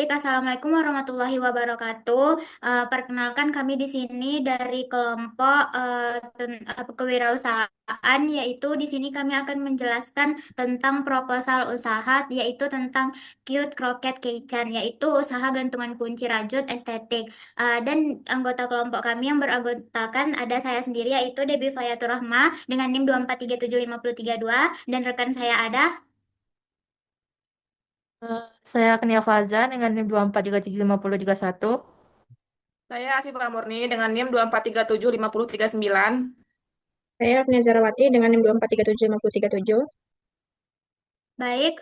Baik, Assalamualaikum warahmatullahi wabarakatuh. Perkenalkan kami di sini dari kelompok kewirausahaan, yaitu di sini kami akan menjelaskan tentang proposal usaha, yaitu tentang Cute Croquette Kitchen, yaitu usaha gantungan kunci rajut estetik. Dan anggota kelompok kami yang beranggotakan ada saya sendiri, yaitu Debbie Fayatur Rahma dengan NIM 2437532, dan rekan saya ada. Saya Kenia Faza dengan NIM 243755031. Saya Asif Murni dengan NIM 2437539. Saya Agnia Zarawati dengan NIM 2437537. Baik,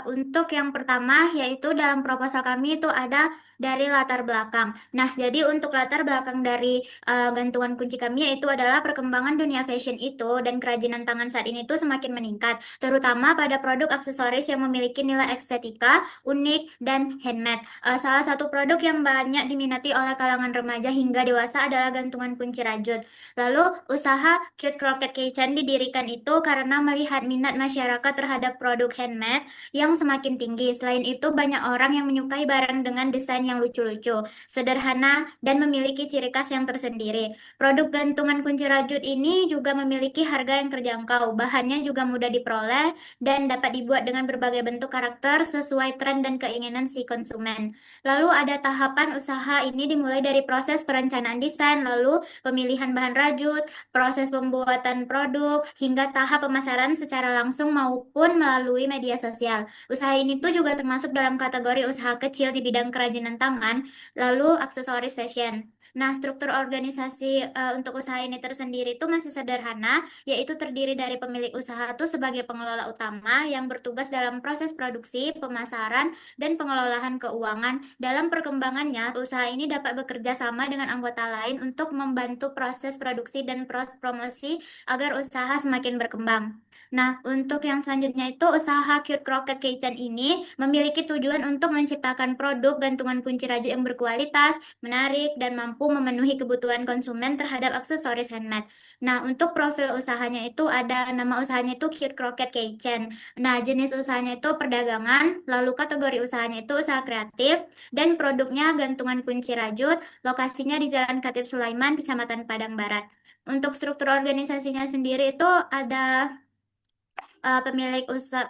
untuk yang pertama yaitu dalam proposal kami itu ada dari latar belakang. Nah, jadi untuk latar belakang dari gantungan kunci kami yaitu adalah perkembangan dunia fashion itu dan kerajinan tangan saat ini tuh semakin meningkat, terutama pada produk aksesoris yang memiliki nilai estetika, unik, dan handmade. Salah satu produk yang banyak diminati oleh kalangan remaja hingga dewasa adalah gantungan kunci rajut. Lalu, usaha Cute Croquette Kitchen didirikan itu karena melihat minat masyarakat terhadap produk handmade yang semakin tinggi. Selain itu, banyak orang yang menyukai barang dengan desain yang lucu-lucu, sederhana, dan memiliki ciri khas yang tersendiri. Produk gantungan kunci rajut ini juga memiliki harga yang terjangkau, bahannya juga mudah diperoleh, dan dapat dibuat dengan berbagai bentuk karakter sesuai tren dan keinginan si konsumen. Lalu ada tahapan usaha ini dimulai dari proses perencanaan desain, lalu pemilihan bahan rajut, proses pembuatan produk, hingga tahap pemasaran secara langsung maupun melalui media sosial. Usaha ini tuh juga termasuk dalam kategori usaha kecil di bidang kerajinan tangan, lalu aksesoris fashion. Nah, struktur organisasi untuk usaha ini tersendiri itu masih sederhana, yaitu terdiri dari pemilik usaha itu sebagai pengelola utama yang bertugas dalam proses produksi, pemasaran, dan pengelolaan keuangan. Dalam perkembangannya, usaha ini dapat bekerja sama dengan anggota lain untuk membantu proses produksi dan promosi agar usaha semakin berkembang. Nah, untuk yang selanjutnya itu usaha Cute Croquette Kitchen ini memiliki tujuan untuk menciptakan produk gantungan kunci raju yang berkualitas, menarik, dan mampu memenuhi kebutuhan konsumen terhadap aksesoris handmade. Nah, untuk profil usahanya itu ada nama usahanya itu Cute Croquette Kitchen. Nah, jenis usahanya itu perdagangan, lalu kategori usahanya itu usaha kreatif, dan produknya gantungan kunci rajut, lokasinya di Jalan Khatib Sulaiman, Kecamatan Padang Barat. Untuk struktur organisasinya sendiri itu ada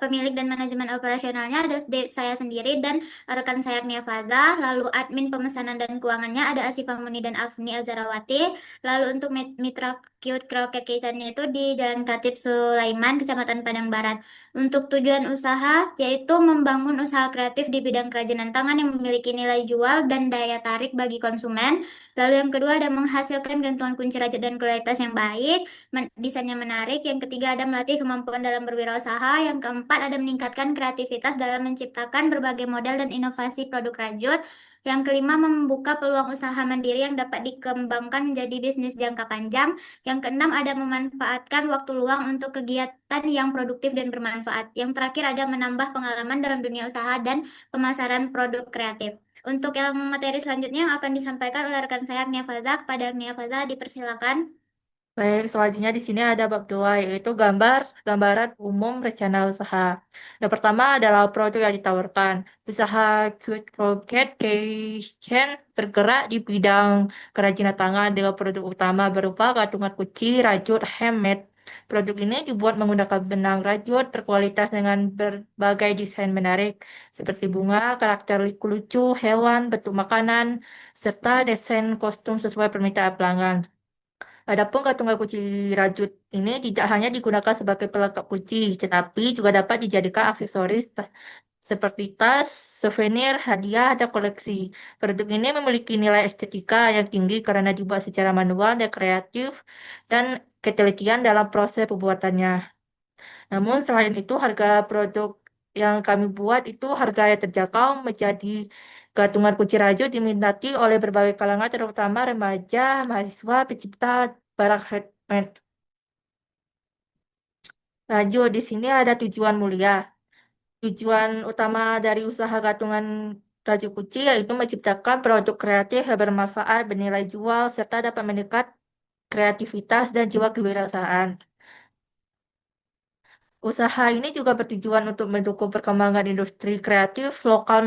pemilik dan manajemen operasionalnya ada saya sendiri dan rekan saya Agnia Faza, lalu admin pemesanan dan keuangannya ada Asifah Muni dan Afni Azarawati, lalu untuk mitra Cute Croquette Kitchen-nya itu di Jalan Khatib Sulaiman, Kecamatan Padang Barat. Untuk tujuan usaha yaitu membangun usaha kreatif di bidang kerajinan tangan yang memiliki nilai jual dan daya tarik bagi konsumen. Lalu yang kedua ada menghasilkan gantungan kunci rajut dan kualitas yang baik, desainnya menarik. Yang ketiga ada melatih kemampuan dalam berwirausaha. Yang keempat ada meningkatkan kreativitas dalam menciptakan berbagai model dan inovasi produk rajut. Yang kelima membuka peluang usaha mandiri yang dapat dikembangkan menjadi bisnis jangka panjang. Yang keenam ada memanfaatkan waktu luang untuk kegiatan yang produktif dan bermanfaat. Yang terakhir ada menambah pengalaman dalam dunia usaha dan pemasaran produk kreatif. Untuk yang materi selanjutnya yang akan disampaikan oleh rekan saya Agnia Faza, kepada Agnia Faza dipersilakan. Baik, selanjutnya di sini ada bab 2, yaitu gambaran umum rencana usaha. Yang pertama adalah produk yang ditawarkan. Usaha Cute Croquette Kitchen bergerak di bidang kerajinan tangan dengan produk utama berupa gantungan kunci rajut handmade. Produk ini dibuat menggunakan benang rajut berkualitas dengan berbagai desain menarik, seperti bunga, karakter lucu, hewan, bentuk makanan, serta desain kostum sesuai permintaan pelanggan. Adapun gantungan kunci rajut ini tidak hanya digunakan sebagai pelengkap kunci, tetapi juga dapat dijadikan aksesoris seperti tas, souvenir, hadiah, dan koleksi. Produk ini memiliki nilai estetika yang tinggi karena dibuat secara manual dan kreatif dan ketelitian dalam proses pembuatannya. Namun selain itu harga produk yang kami buat itu harga yang terjangkau menjadi gantungan kunci rajut diminati oleh berbagai kalangan terutama remaja, mahasiswa, pencipta barang handmade. Lanjut, di sini ada tujuan mulia. Tujuan utama dari usaha gantungan rajut kunci yaitu menciptakan produk kreatif yang bermanfaat, bernilai jual, serta dapat meningkat kreativitas dan jiwa kewirausahaan. Usaha ini juga bertujuan untuk mendukung perkembangan industri kreatif lokal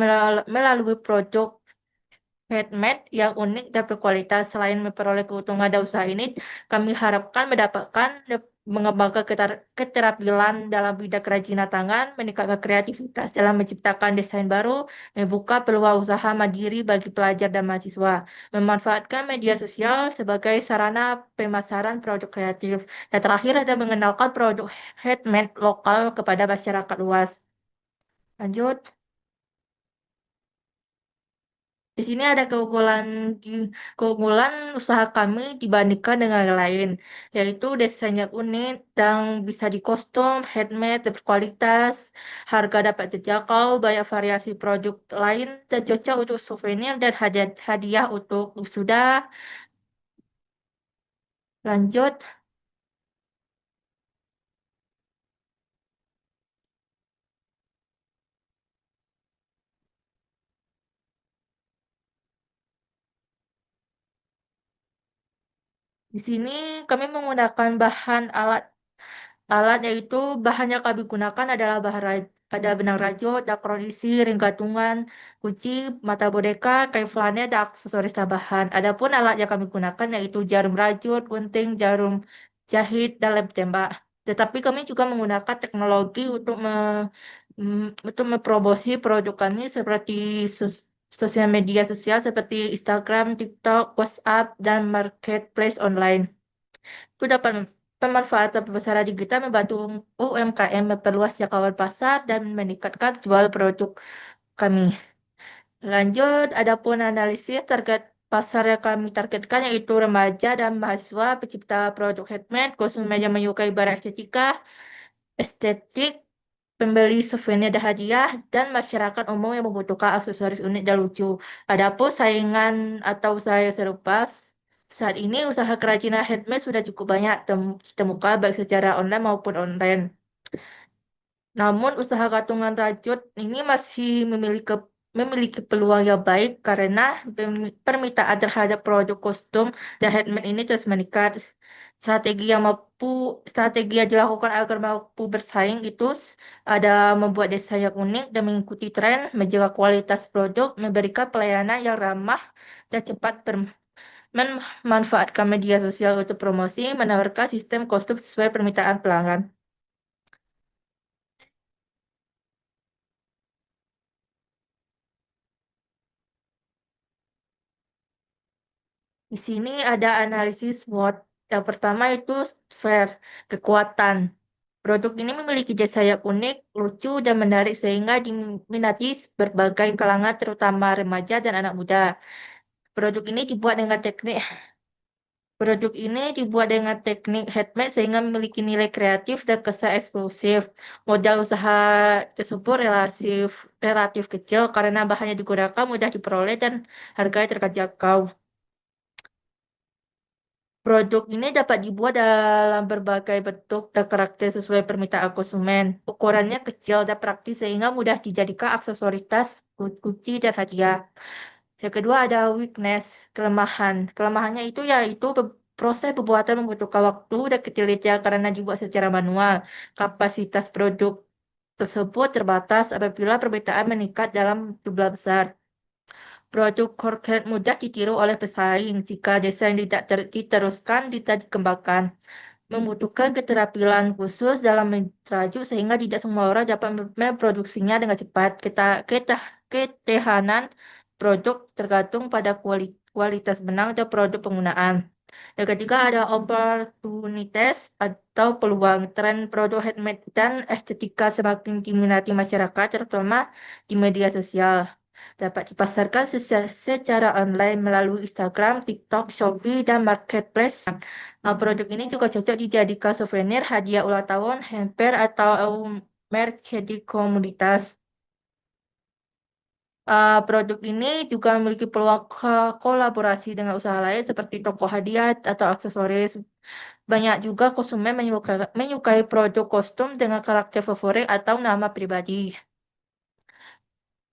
melalui produk handmade yang unik dan berkualitas. Selain memperoleh keuntungan dari usaha ini, kami harapkan mendapatkan mengembangkan keterampilan dalam bidang kerajinan tangan, meningkatkan kreativitas dalam menciptakan desain baru, membuka peluang usaha mandiri bagi pelajar dan mahasiswa, memanfaatkan media sosial sebagai sarana pemasaran produk kreatif, dan terakhir ada mengenalkan produk handmade lokal kepada masyarakat luas. Lanjut. Di sini ada keunggulan usaha kami dibandingkan dengan yang lain, yaitu desainnya unik dan bisa dikostum, handmade, dan berkualitas, harga dapat terjangkau, banyak variasi produk lain dan cocok untuk souvenir dan hadiah hadiah untuk wisuda. Lanjut, di sini kami menggunakan bahan alat yaitu bahan yang kami gunakan adalah ada benang rajut, akronisi, ring gantungan, kunci, mata boneka, kain flanel, dan aksesoris tambahan. Adapun alat yang kami gunakan yaitu jarum rajut, gunting, jarum jahit, dan lem tembak. Tetapi kami juga menggunakan teknologi untuk mempromosi produk kami seperti sosial media sosial seperti Instagram, TikTok, WhatsApp, dan marketplace online. Itu dapat pemanfaatan pemasaran digital membantu UMKM memperluas jangkauan pasar dan meningkatkan jual produk kami. Lanjut, adapun analisis target pasar yang kami targetkan yaitu remaja dan mahasiswa pencipta produk handmade, konsumen yang menyukai barang estetik, pembeli souvenir dan hadiah, dan masyarakat umum yang membutuhkan aksesoris unik dan lucu. Adapun saingan atau usaha yang serupa, saat ini usaha kerajinan handmade sudah cukup banyak ditemukan baik secara online maupun online. Namun usaha gantungan rajut ini masih memiliki peluang yang baik karena permintaan terhadap produk kostum dan handmade ini terus meningkat. Strategi yang dilakukan agar mampu bersaing itu ada membuat desain yang unik dan mengikuti tren, menjaga kualitas produk, memberikan pelayanan yang ramah dan cepat, memanfaatkan media sosial untuk promosi, menawarkan sistem kostum sesuai permintaan pelanggan. Di sini ada analisis SWOT. Yang pertama itu strength, kekuatan. Produk ini memiliki jasa yang unik, lucu, dan menarik sehingga diminati berbagai kalangan terutama remaja dan anak muda. Produk ini dibuat dengan teknik Produk ini dibuat dengan teknik handmade sehingga memiliki nilai kreatif dan kesan eksklusif. Modal usaha tersebut relatif kecil karena bahannya digunakan mudah diperoleh dan harganya terjangkau. Produk ini dapat dibuat dalam berbagai bentuk dan karakter sesuai permintaan konsumen. Ukurannya kecil dan praktis sehingga mudah dijadikan aksesoris tas, kunci, dan hadiah. Yang kedua ada weakness, kelemahan. Kelemahannya itu yaitu proses pembuatan membutuhkan waktu dan ketelitian karena dibuat secara manual. Kapasitas produk tersebut terbatas apabila permintaan meningkat dalam jumlah besar. Produk korket mudah ditiru oleh pesaing jika desain tidak diteruskan, tidak dikembangkan. Membutuhkan keterampilan khusus dalam merajut sehingga tidak semua orang dapat memproduksinya dengan cepat. Ketahanan produk tergantung pada kualitas benang dan produk penggunaan. Yang ketiga ada opportunities atau peluang. Tren produk handmade dan estetika semakin diminati masyarakat, terutama di media sosial. Dapat dipasarkan secara online melalui Instagram, TikTok, Shopee, dan Marketplace. Produk ini juga cocok dijadikan souvenir, hadiah ulang tahun, hamper, atau merch di komunitas. Produk ini juga memiliki peluang kolaborasi dengan usaha lain seperti toko hadiah atau aksesoris. Banyak juga konsumen menyukai produk kostum dengan karakter favorit atau nama pribadi.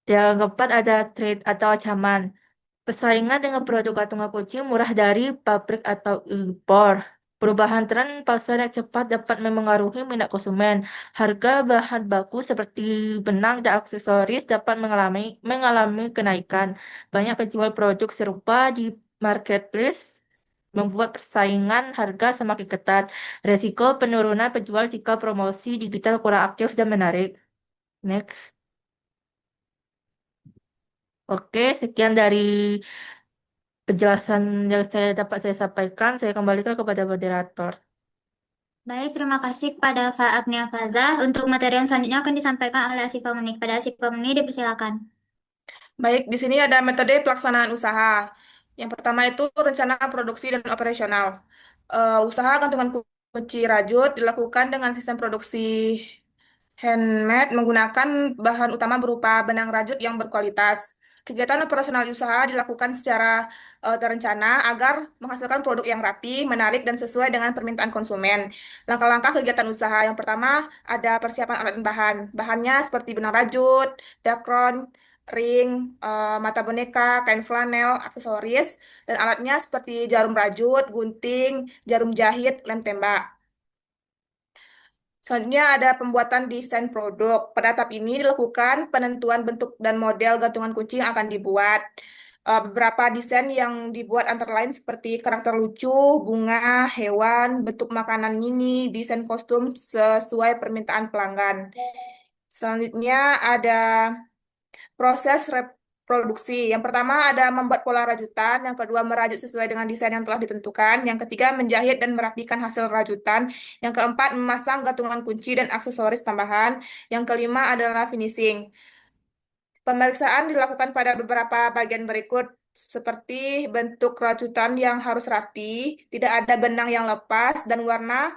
Yang keempat ada trade atau ancaman. Persaingan dengan produk gantungan kunci murah dari pabrik atau impor. Perubahan tren pasar yang cepat dapat memengaruhi minat konsumen. Harga bahan baku seperti benang dan aksesoris dapat mengalami kenaikan. Banyak penjual produk serupa di marketplace membuat persaingan harga semakin ketat. Resiko penurunan penjual jika promosi digital kurang aktif dan menarik. Next. Oke, sekian dari penjelasan yang saya sampaikan. Saya kembalikan kepada moderator. Baik, terima kasih kepada Pak Agnia Faza. Untuk materi yang selanjutnya akan disampaikan oleh Asifa Muni. Pada Asifa Muni dipersilakan. Baik, di sini ada metode pelaksanaan usaha. Yang pertama itu rencana produksi dan operasional. Usaha gantungan kunci rajut dilakukan dengan sistem produksi handmade menggunakan bahan utama berupa benang rajut yang berkualitas. Kegiatan operasional usaha dilakukan secara terencana agar menghasilkan produk yang rapi, menarik, dan sesuai dengan permintaan konsumen. Langkah-langkah kegiatan usaha yang pertama ada persiapan alat dan bahan. Bahannya seperti benang rajut, jakron, ring, mata boneka, kain flanel, aksesoris, dan alatnya seperti jarum rajut, gunting, jarum jahit, lem tembak. Selanjutnya ada pembuatan desain produk. Pada tahap ini dilakukan penentuan bentuk dan model gantungan kunci yang akan dibuat. Beberapa desain yang dibuat antara lain seperti karakter lucu, bunga, hewan, bentuk makanan mini, desain kostum sesuai permintaan pelanggan. Selanjutnya ada proses reproduksi. Yang pertama ada membuat pola rajutan, yang kedua merajut sesuai dengan desain yang telah ditentukan, yang ketiga menjahit dan merapikan hasil rajutan, yang keempat memasang gantungan kunci dan aksesoris tambahan, yang kelima adalah finishing. Pemeriksaan dilakukan pada beberapa bagian berikut, seperti bentuk rajutan yang harus rapi, tidak ada benang yang lepas, dan warna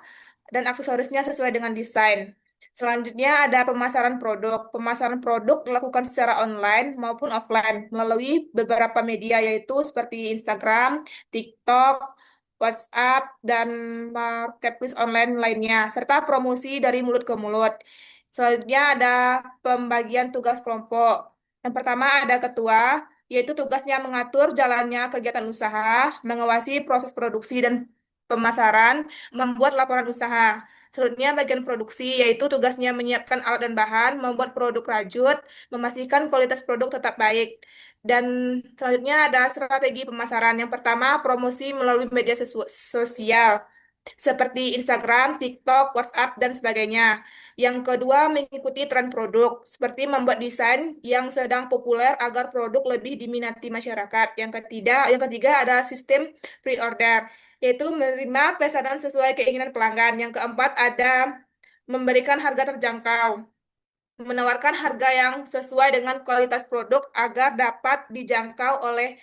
dan aksesorisnya sesuai dengan desain. Selanjutnya ada pemasaran produk. Pemasaran produk dilakukan secara online maupun offline melalui beberapa media yaitu seperti Instagram, TikTok, WhatsApp, dan marketplace online lainnya, serta promosi dari mulut ke mulut. Selanjutnya ada pembagian tugas kelompok. Yang pertama ada ketua, yaitu tugasnya mengatur jalannya kegiatan usaha, mengawasi proses produksi dan pemasaran, membuat laporan usaha. Selanjutnya bagian produksi, yaitu tugasnya menyiapkan alat dan bahan, membuat produk rajut, memastikan kualitas produk tetap baik. Dan selanjutnya ada strategi pemasaran. Yang pertama, promosi melalui media sosial seperti Instagram, TikTok, WhatsApp, dan sebagainya. Yang kedua, mengikuti tren produk, seperti membuat desain yang sedang populer agar produk lebih diminati masyarakat. Yang ketiga adalah sistem pre-order, yaitu menerima pesanan sesuai keinginan pelanggan. Yang keempat ada memberikan harga terjangkau, menawarkan harga yang sesuai dengan kualitas produk agar dapat dijangkau oleh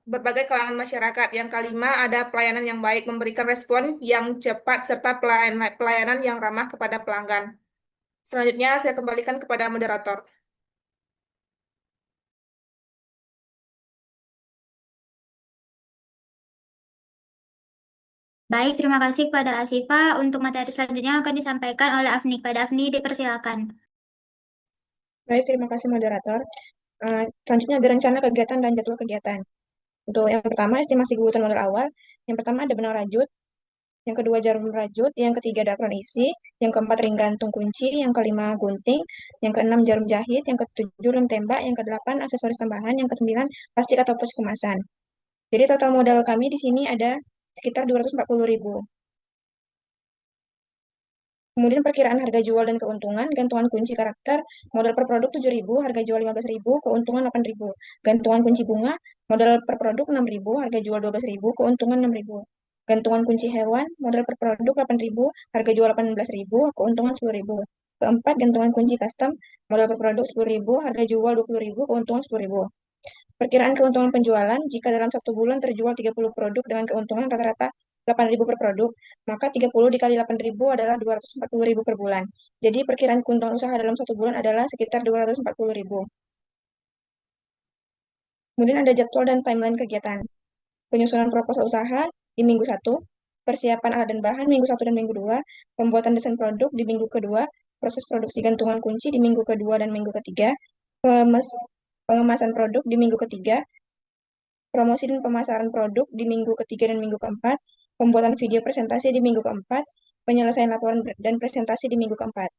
berbagai kalangan masyarakat. Yang kelima ada pelayanan yang baik, memberikan respon yang cepat serta pelayanan yang ramah kepada pelanggan. Selanjutnya saya kembalikan kepada moderator. Baik, terima kasih kepada Asifa. Untuk materi selanjutnya akan disampaikan oleh Afni. Pada Afni dipersilakan. Baik, terima kasih moderator. Selanjutnya ada rencana kegiatan dan jadwal kegiatan. Untuk yang pertama, estimasi kebutuhan modal awal. Yang pertama ada benang rajut, yang kedua jarum rajut, yang ketiga dakron isi, yang keempat ring gantung kunci, yang kelima gunting, yang keenam jarum jahit, yang ketujuh lem tembak, yang kedelapan aksesoris tambahan, yang kesembilan plastik atau pus kemasan. Jadi total modal kami di sini ada sekitar 240.000. Kemudian perkiraan harga jual dan keuntungan, gantungan kunci karakter, modal per produk 7.000, harga jual 15.000, keuntungan 8.000. Gantungan kunci bunga, modal per produk 6.000, harga jual 12.000, keuntungan 6.000. Gantungan kunci hewan, modal per produk 8.000, harga jual 18.000, keuntungan 10.000. Keempat, gantungan kunci custom, modal per produk 10.000, harga jual 20.000, keuntungan 10.000. Perkiraan keuntungan penjualan, jika dalam satu bulan terjual 30 produk dengan keuntungan rata-rata 8.000 per produk, maka 30 dikali 8.000 adalah 240.000 per bulan. Jadi perkiraan keuntungan usaha dalam satu bulan adalah sekitar 240.000. Kemudian ada jadwal dan timeline kegiatan. Penyusunan proposal usaha di minggu 1, persiapan alat dan bahan minggu 1 dan minggu 2, pembuatan desain produk di minggu kedua, proses produksi gantungan kunci di minggu kedua dan minggu ketiga, pengemasan produk di minggu ketiga, promosi dan pemasaran produk di minggu ketiga dan minggu keempat, pembuatan video presentasi di minggu keempat, penyelesaian laporan dan presentasi di minggu keempat.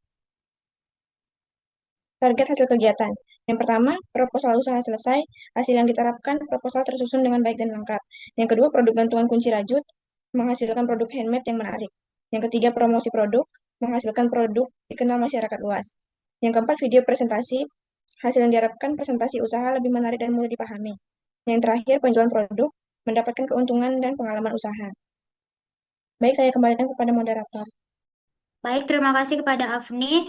Target hasil kegiatan. Yang pertama, proposal usaha selesai, hasil yang diterapkan, proposal tersusun dengan baik dan lengkap. Yang kedua, produk gantungan kunci rajut, menghasilkan produk handmade yang menarik. Yang ketiga, promosi produk, menghasilkan produk dikenal masyarakat luas. Yang keempat, video presentasi, hasil yang diharapkan presentasi usaha lebih menarik dan mudah dipahami. Yang terakhir, penjualan produk, mendapatkan keuntungan dan pengalaman usaha. Baik, saya kembalikan kepada moderator. Baik, terima kasih kepada Afni.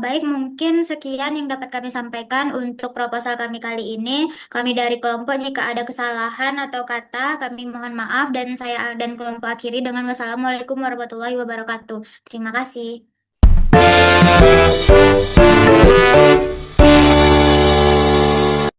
Baik, mungkin sekian yang dapat kami sampaikan untuk proposal kami kali ini. Kami dari kelompok jika ada kesalahan atau kata, kami mohon maaf dan saya dan kelompok akhiri dengan wassalamualaikum warahmatullahi wabarakatuh. Terima kasih.